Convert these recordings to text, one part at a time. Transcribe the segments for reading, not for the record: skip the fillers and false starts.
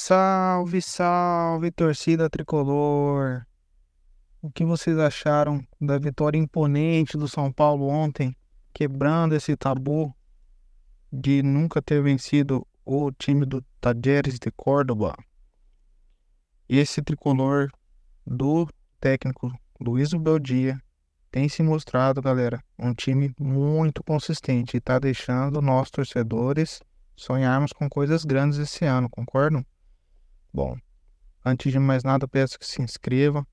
Salve, salve, torcida tricolor! O que vocês acharam da vitória imponente do São Paulo ontem, quebrando esse tabu de nunca ter vencido o time do Talleres de Córdoba? Esse tricolor do técnico Luiz Beldia tem se mostrado, galera, um time muito consistente e tá deixando nós torcedores sonharmos com coisas grandes esse ano, concordam? Bom, antes de mais nada, peço que se inscreva.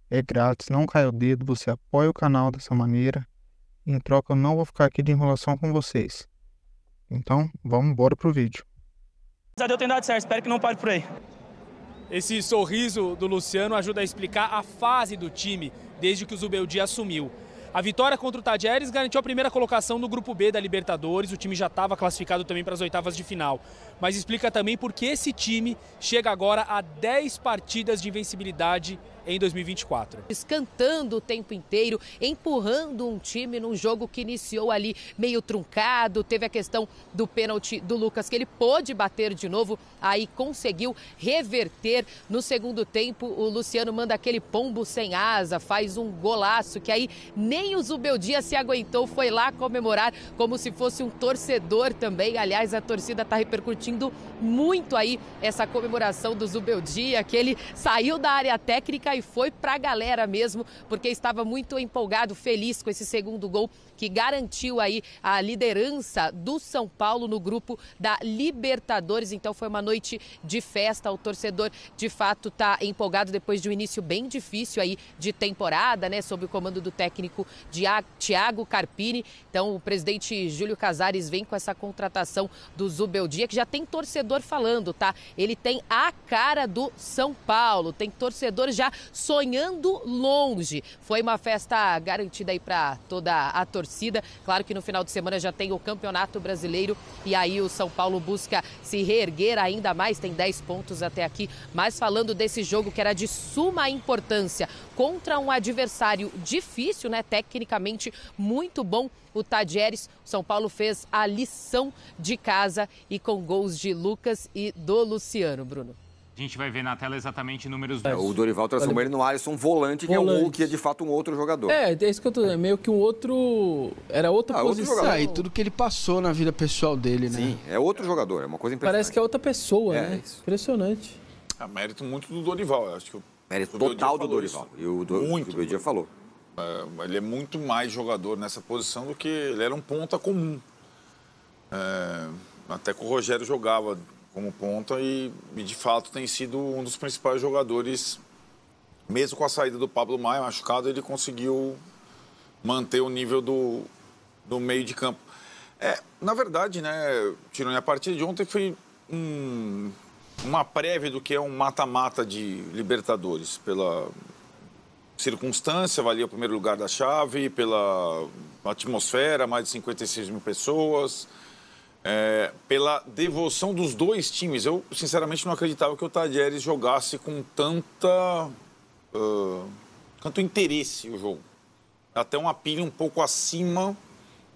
É grátis, não cai o dedo, você apoia o canal dessa maneira. Em troca, eu não vou ficar aqui de enrolação com vocês. Então, vamos embora pro vídeo. Já deu, tem dado certo, espero que não pare por aí. Esse sorriso do Luciano ajuda a explicar a fase do time desde que o Zubeldia assumiu. A vitória contra o Talleres garantiu a primeira colocação no Grupo B da Libertadores. O time já estava classificado também para as oitavas de final. Mas explica também porque esse time chega agora a 10 partidas de invencibilidade em 2024. Cantando o tempo inteiro, empurrando um time num jogo que iniciou ali meio truncado. Teve a questão do pênalti do Lucas, que ele pôde bater de novo, aí conseguiu reverter. No segundo tempo, o Luciano manda aquele pombo sem asa, faz um golaço que aí nem o Zubeldia se aguentou, foi lá comemorar como se fosse um torcedor também. Aliás, a torcida está repercutindo muito aí essa comemoração do Zubeldia, que ele saiu da área técnica e foi para a galera mesmo, porque estava muito empolgado, feliz com esse segundo gol que garantiu aí a liderança do São Paulo no grupo da Libertadores. Então foi uma noite de festa, o torcedor de fato está empolgado depois de um início bem difícil aí de temporada, né, sob o comando do técnico Thiago Carpini. Então o presidente Júlio Casares vem com essa contratação do Zubeldia, que já tem torcedor falando, tá? Ele tem a cara do São Paulo, tem torcedor já sonhando longe. Foi uma festa garantida aí para toda a torcida. Claro que no final de semana já tem o Campeonato Brasileiro e aí o São Paulo busca se reerguer ainda mais, tem 10 pontos até aqui. Mas falando desse jogo que era de suma importância contra um adversário difícil, né, tecnicamente muito bom, o Talleres, o São Paulo fez a lição de casa e com gols de Lucas e do Luciano, Bruno. A gente vai ver na tela exatamente números... O Dorival transformou ele no Alisson volante, que é de fato um outro jogador. É isso que eu tô dizendo. Meio que um outro... Era outra posição. E tudo que ele passou na vida pessoal dele, né? Sim, é outro jogador, é uma coisa impressionante. Parece que é outra pessoa, né? Isso. Impressionante. Mérito muito do Dorival, eu acho que mérito total do Dorival. E o Dorival falou. Ele é muito mais jogador nessa posição do que ele era um ponta comum. Até que o Rogério jogava como ponta e de fato tem sido um dos principais jogadores. Mesmo com a saída do Pablo Maia machucado, ele conseguiu manter o nível do meio de campo. Na verdade, né, Tironi, a partida de ontem foi uma prévia do que é um mata-mata de Libertadores. Pela circunstância, valia o primeiro lugar da chave, pela atmosfera, mais de 56 mil pessoas... pela devoção dos dois times. Eu, sinceramente, não acreditava que o Talleres jogasse com tanto interesse o jogo. Até uma pilha um pouco acima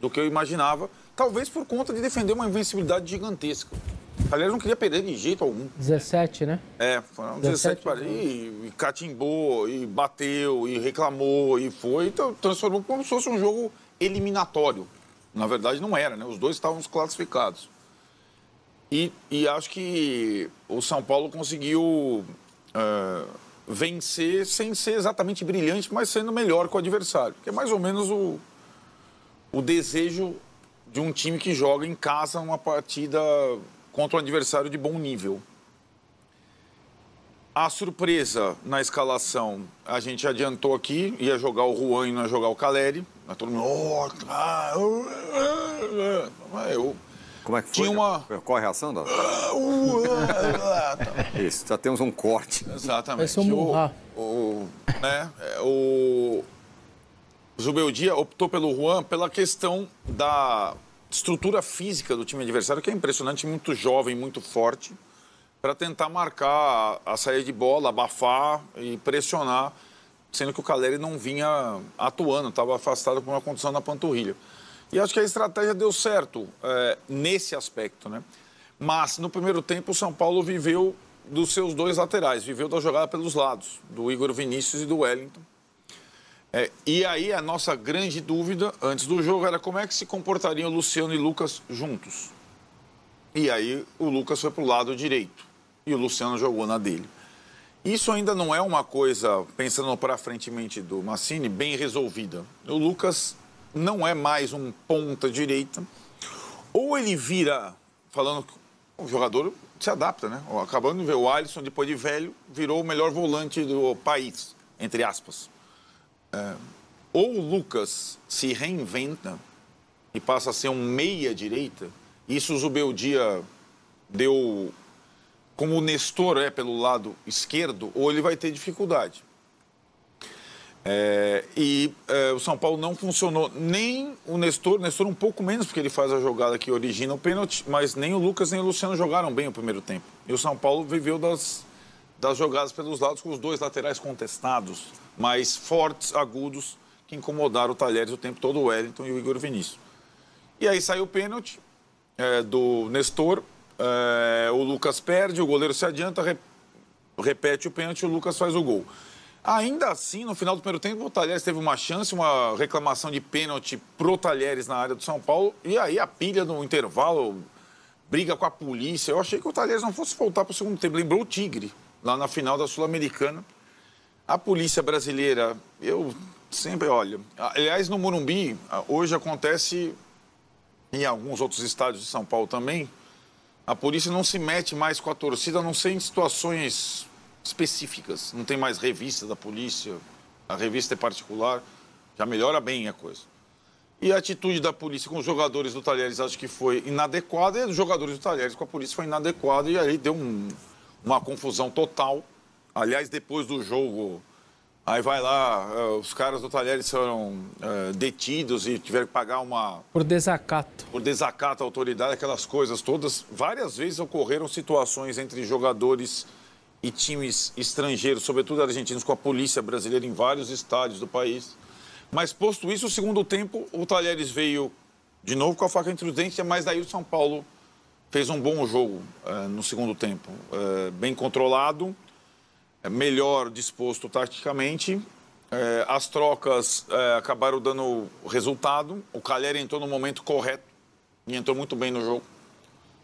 do que eu imaginava, talvez por conta de defender uma invencibilidade gigantesca. O Talleres não queria perder de jeito algum. 17, né? Foram 17 para e catimbou, e bateu, e reclamou, e foi. Então, transformou como se fosse um jogo eliminatório. Na verdade, não era, né? Os dois estavam classificados. E acho que o São Paulo conseguiu vencer sem ser exatamente brilhante, mas sendo melhor que o adversário. Que é mais ou menos o desejo de um time que joga em casa uma partida contra um adversário de bom nível. A surpresa na escalação, a gente adiantou aqui, ia jogar o Juan e não ia jogar o Caleri. Todo mundo... Como é que foi? Qual a reação? Isso, já temos um corte. Exatamente. O Zubeldia optou pelo Juan pela questão da estrutura física do time adversário, que é impressionante, muito jovem, muito forte, para tentar marcar a saída de bola, abafar e pressionar, sendo que o Caleri não vinha atuando, estava afastado por uma condição na panturrilha. E acho que a estratégia deu certo nesse aspecto, né? Mas, no primeiro tempo, o São Paulo viveu dos seus dois laterais, viveu da jogada pelos lados, do Igor Vinícius e do Wellington. E aí a nossa grande dúvida antes do jogo era como é que se comportariam Luciano e Lucas juntos. E aí o Lucas foi para o lado direito e o Luciano jogou na dele. Isso ainda não é uma coisa, pensando para frente do Mancini, bem resolvida. O Lucas não é mais um ponta direita, ou ele vira, falando que o jogador se adapta, né? Acabando de ver o Alisson, depois de velho, virou o melhor volante do país, entre aspas. Ou o Lucas se reinventa e passa a ser um meia-direita, isso o Zubeldia deu como o Nestor pelo lado esquerdo, ou ele vai ter dificuldade. O São Paulo não funcionou, nem o Nestor um pouco menos, porque ele faz a jogada que origina o pênalti, mas nem o Lucas nem o Luciano jogaram bem o primeiro tempo. E o São Paulo viveu das jogadas pelos lados com os dois laterais contestados, mais fortes, agudos, que incomodaram o Talheres o tempo todo, o Wellington e o Igor Vinícius. E aí saiu o pênalti do Nestor, o Lucas perde, o goleiro se adianta, repete o pênalti e o Lucas faz o gol. Ainda assim, no final do primeiro tempo, o Talheres teve uma chance, uma reclamação de pênalti pro Talheres na área do São Paulo, e aí a pilha no intervalo, briga com a polícia. Eu achei que o Talheres não fosse voltar para o segundo tempo, lembrou o Tigre, lá na final da Sul-Americana. A polícia brasileira, eu sempre olho. Aliás, no Morumbi, hoje acontece, em alguns outros estádios de São Paulo também, a polícia não se mete mais com a torcida, a não ser em situações específicas. Não tem mais revista da polícia, a revista é particular, já melhora bem a coisa. E a atitude da polícia com os jogadores do Talheres acho que foi inadequada, e os jogadores do Talheres com a polícia foi inadequada, e aí deu uma confusão total. Aliás, depois do jogo, aí vai lá, os caras do Talheres foram detidos e tiveram que pagar Por desacato. Por desacato à autoridade, aquelas coisas todas. Várias vezes ocorreram situações entre jogadores e times estrangeiros, sobretudo argentinos, com a polícia brasileira em vários estádios do país. Mas, posto isso, o segundo tempo, o Talheres veio de novo com a faca entre os dentes, mas daí o São Paulo fez um bom jogo no segundo tempo. Bem controlado, melhor disposto taticamente. As trocas acabaram dando resultado. O Calher entrou no momento correto e entrou muito bem no jogo.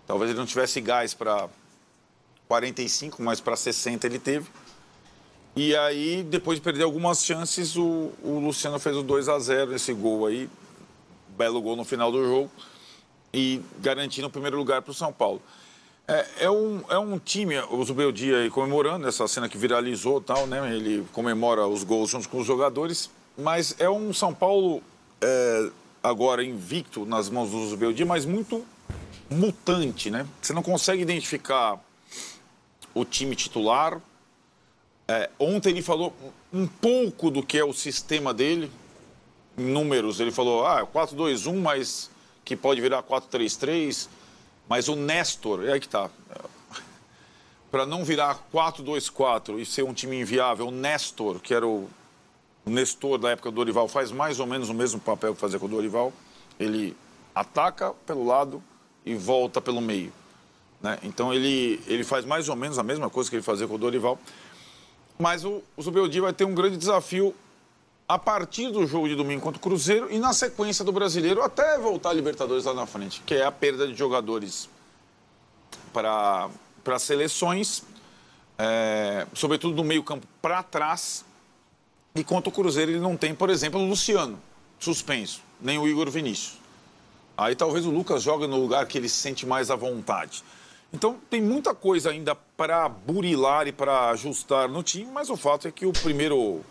Talvez ele não tivesse gás para 45, mas para 60 ele teve. E aí, depois de perder algumas chances, o Luciano fez o 2-0, esse gol aí, belo gol no final do jogo, e garantindo o primeiro lugar para o São Paulo. É um time, o Zubeldia aí comemorando essa cena que viralizou e tal, né? Ele comemora os gols junto com os jogadores, mas é um São Paulo agora invicto nas mãos do Zubeldia, mas muito mutante, né? Você não consegue identificar o time titular. Ontem ele falou um pouco do que é o sistema dele, em números. Ele falou, 4-2-1, mas que pode virar 4-3-3. Mas o Nestor, é aí que está. Para não virar 4-2-4 e ser um time inviável, o Nestor, que era o Nestor da época do Dorival, faz mais ou menos o mesmo papel que fazia com o Dorival. Ele ataca pelo lado e volta pelo meio, né? Então ele faz mais ou menos a mesma coisa que ele fazia com o Dorival. Mas o Zubeldia vai ter um grande desafio a partir do jogo de domingo contra o Cruzeiro e na sequência do Brasileiro até voltar a Libertadores lá na frente, que é a perda de jogadores para seleções, sobretudo do meio campo para trás. E contra o Cruzeiro ele não tem, por exemplo, o Luciano, suspenso, nem o Igor Vinícius. Aí talvez o Lucas jogue no lugar que ele se sente mais à vontade. Então, tem muita coisa ainda para burilar e para ajustar no time, mas o fato é que o primeiro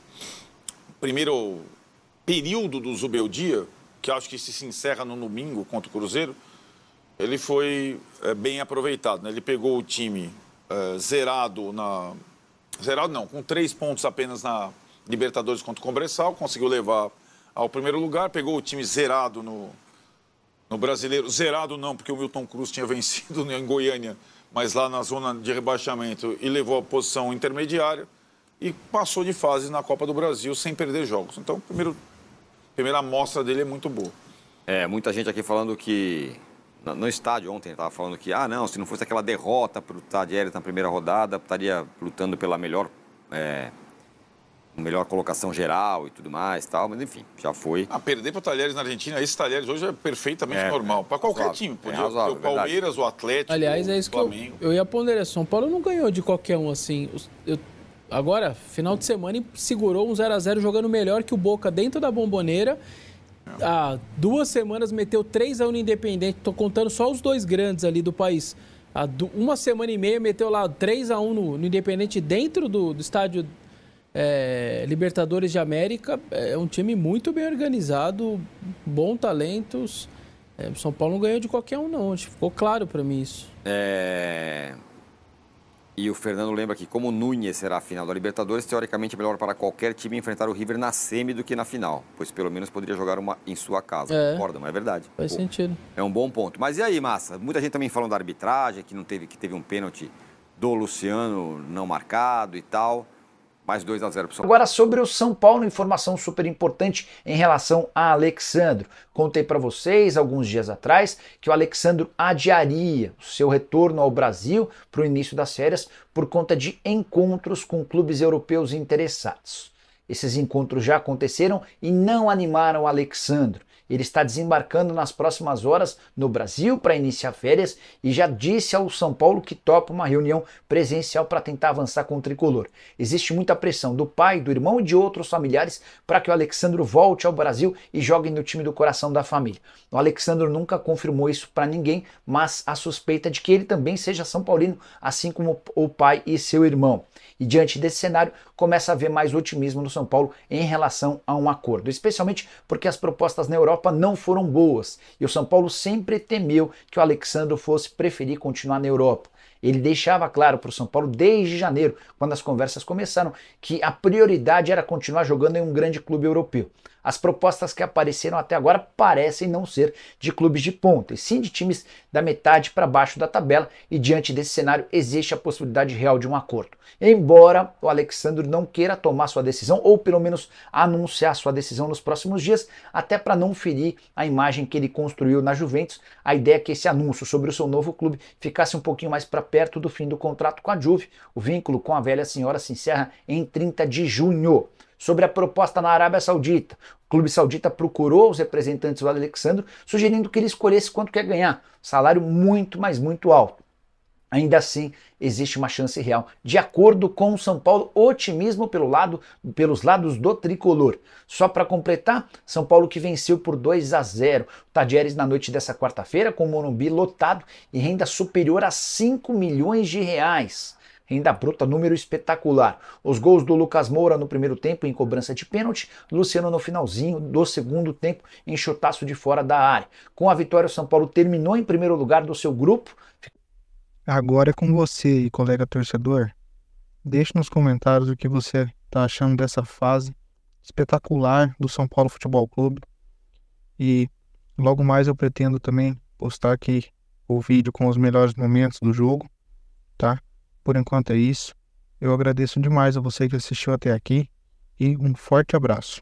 período do Zubeldia, que acho que se encerra no domingo contra o Cruzeiro, ele foi bem aproveitado, né? Ele pegou o time zerado com 3 pontos apenas na Libertadores contra o Conbressal, conseguiu levar ao primeiro lugar, pegou o time zerado no Brasileiro, zerado não, porque o Milton Cruz tinha vencido em Goiânia, mas lá na zona de rebaixamento, e levou a posição intermediária e passou de fase na Copa do Brasil sem perder jogos. Então, a primeira amostra dele é muito boa. Muita gente aqui falando que no estádio ontem, estava falando que, não, se não fosse aquela derrota para o Talleres na primeira rodada, estaria lutando pela melhor colocação geral e tudo mais, tal, mas enfim, já foi. Perder para o Talleres na Argentina, esse Talleres hoje é perfeitamente normal. Para qualquer time, podia ter o Palmeiras, verdade. O Atlético, aliás, é isso o Flamengo. Que eu ia ponderar. São Paulo não ganhou de qualquer um assim. Agora, final de semana, segurou um 0-0 jogando melhor que o Boca dentro da Bomboneira. Há 2 semanas meteu 3-1 no Independente. Tô contando só os 2 grandes ali do país. Há 1 semana e meia meteu lá 3-1 no Independente dentro do estádio Libertadores de América. É um time muito bem organizado, bom talentos. São Paulo não ganhou de qualquer um, não. Ficou claro para mim isso. E o Fernando lembra que, como o Núñez será a final da Libertadores, teoricamente é melhor para qualquer time enfrentar o River na semi do que na final, pois pelo menos poderia jogar uma em sua casa. Concorda? Mas é verdade. Faz sentido. É um bom ponto. Mas e aí, Massa? Muita gente também falando da arbitragem, que teve um pênalti do Luciano não marcado e tal. Mais 2-0 para o São Paulo. Agora sobre o São Paulo, informação super importante em relação a Alexandro. Contei para vocês alguns dias atrás que o Alexandro adiaria o seu retorno ao Brasil para o início das férias por conta de encontros com clubes europeus interessados. Esses encontros já aconteceram e não animaram o Alexandro. Ele está desembarcando nas próximas horas no Brasil para iniciar férias e já disse ao São Paulo que topa uma reunião presencial para tentar avançar com o tricolor. Existe muita pressão do pai, do irmão e de outros familiares para que o Alexandro volte ao Brasil e jogue no time do coração da família. O Alexandro nunca confirmou isso para ninguém, mas a suspeita de que ele também seja São Paulino, assim como o pai e seu irmão. E diante desse cenário, começa a haver mais otimismo no São Paulo em relação a um acordo, especialmente porque as propostas na Europa não foram boas e o São Paulo sempre temeu que o Alexandro fosse preferir continuar na Europa. Ele deixava claro para o São Paulo desde janeiro, quando as conversas começaram, que a prioridade era continuar jogando em um grande clube europeu. As propostas que apareceram até agora parecem não ser de clubes de ponta, e sim de times da metade para baixo da tabela, e diante desse cenário existe a possibilidade real de um acordo. Embora o Alexandro não queira tomar sua decisão, ou pelo menos anunciar sua decisão nos próximos dias, até para não ferir a imagem que ele construiu na Juventus, a ideia é que esse anúncio sobre o seu novo clube ficasse um pouquinho mais para perto do fim do contrato com a Juve. O vínculo com a velha senhora se encerra em 30 de junho. Sobre a proposta na Arábia Saudita, o clube saudita procurou os representantes do Alexandro, sugerindo que ele escolhesse quanto quer ganhar, salário muito, mas muito alto. Ainda assim, existe uma chance real. De acordo com o São Paulo, otimismo pelos lados do tricolor. Só para completar, São Paulo que venceu por 2-0. O Talleres na noite dessa quarta-feira, com o Morumbi lotado e renda superior a 5 milhões de reais. Renda bruta, número espetacular. Os gols do Lucas Moura no primeiro tempo em cobrança de pênalti, Luciano no finalzinho do segundo tempo em chutaço de fora da área. Com a vitória, o São Paulo terminou em primeiro lugar do seu grupo. Agora é com você, colega torcedor. Deixe nos comentários o que você está achando dessa fase espetacular do São Paulo Futebol Clube. E logo mais eu pretendo também postar aqui o vídeo com os melhores momentos do jogo, tá? Por enquanto é isso. Eu agradeço demais a você que assistiu até aqui e um forte abraço.